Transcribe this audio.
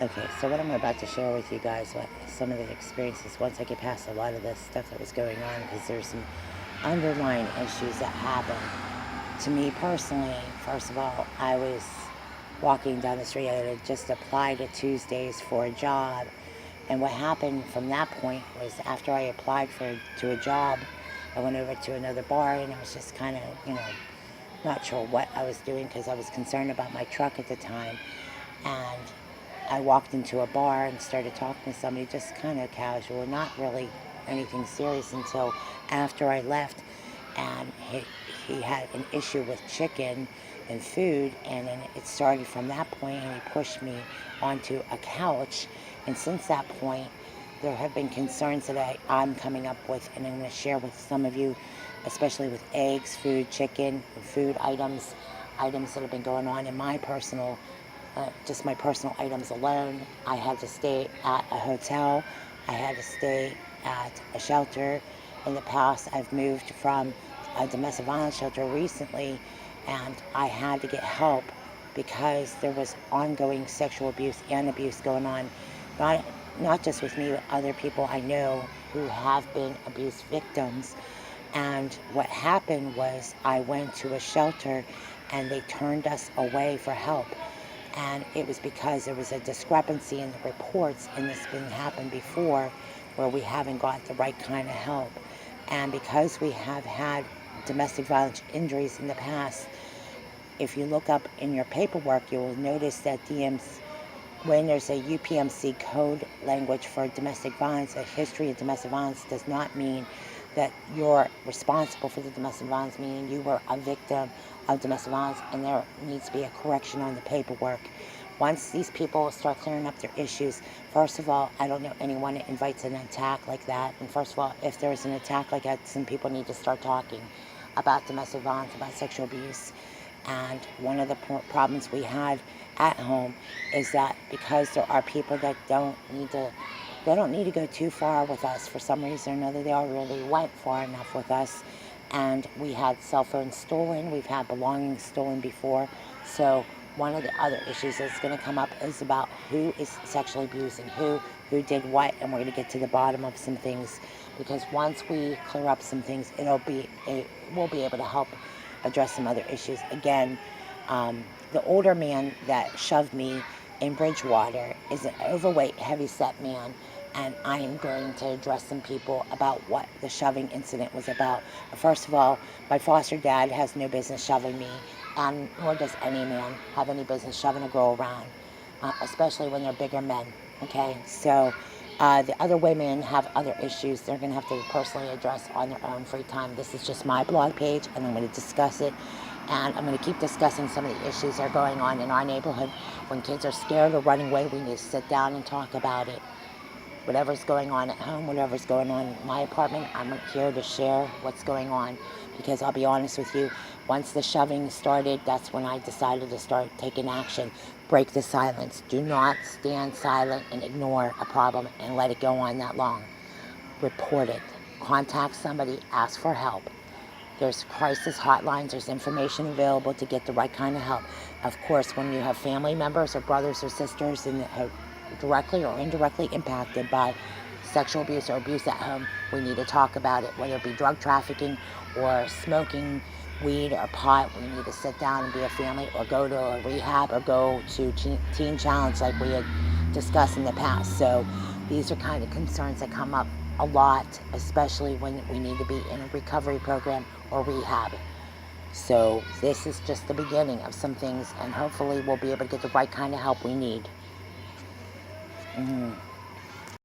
Okay, so what I'm about to share with you guys, what some of the experiences once I get past a lot of this stuff that was going on, because there's some underlying issues that happened to me personally. First of all, I was walking down the street. I had just applied at Tuesdays for a job, and what happened from that point was after I applied to a job, I went over to another bar, and I was just kind of, not sure what I was doing because I was concerned about my truck at the time. And I walked into a bar and started talking to somebody, just kind of casual, not really anything serious, until after I left. And he had an issue with chicken and food, and then it started from that point, and he pushed me onto a couch. And since that point, there have been concerns that I'm coming up with, and I'm going to share with some of you, especially with eggs, food, chicken, food items that have been going on in my personal, just my personal items alone. I had to stay at a hotel. I had to stay at a shelter. In the past, I've moved from a domestic violence shelter recently, and I had to get help because there was ongoing sexual abuse and abuse going on, not just with me, but other people I know who have been abuse victims. And what happened was I went to a shelter and they turned us away for help. And it was because there was a discrepancy in the reports, and this has been happened before, where we haven't got the right kind of help. And because we have had domestic violence injuries in the past, if you look up in your paperwork, you will notice that when there's a UPMC code language for domestic violence, a history of domestic violence does not mean that you're responsible for the domestic violence, meaning you were a victim of domestic violence, and there needs to be a correction on the paperwork. Once these people start clearing up their issues, first of all, I don't know anyone that invites an attack like that. And first of all, if there's an attack like that, some people need to start talking about domestic violence, about sexual abuse. And one of the problems we had at home is that because there are people that don't need to go too far with us for some reason or another. They already went far enough with us, and we had cell phones stolen. We've had belongings stolen before. So one of the other issues that's going to come up is about who is sexually abusing who did what, and we're going to get to the bottom of some things, because once we clear up some things, we'll be able to help address some other issues. Again, the older man that shoved me in Bridgewater is an overweight, heavy-set man, and I am going to address some people about what the shoving incident was about. First of all, my foster dad has no business shoving me, and nor does any man have any business shoving a girl around, especially when they're bigger men, okay? So the other women have other issues they're going to have to personally address on their own free time. This is just my blog page, and I'm going to discuss it, and I'm going to keep discussing some of the issues that are going on in our neighborhood. When kids are scared or running away, we need to sit down and talk about it. Whatever's going on at home, whatever's going on in my apartment, I'm here to share what's going on, because I'll be honest with you, once the shoving started, that's when I decided to start taking action. Break the silence. Do not stand silent and ignore a problem and let it go on that long. Report it. Contact somebody. Ask for help. There's crisis hotlines. There's information available to get the right kind of help. Of course, when you have family members or brothers or sisters and directly or indirectly impacted by sexual abuse or abuse at home, we need to talk about it. Whether it be drug trafficking or smoking weed or pot, we need to sit down and be a family, or go to a rehab, or go to Teen Challenge like we had discussed in the past. So these are kind of concerns that come up a lot, especially when we need to be in a recovery program or rehab. So this is just the beginning of some things, and hopefully we'll be able to get the right kind of help we need.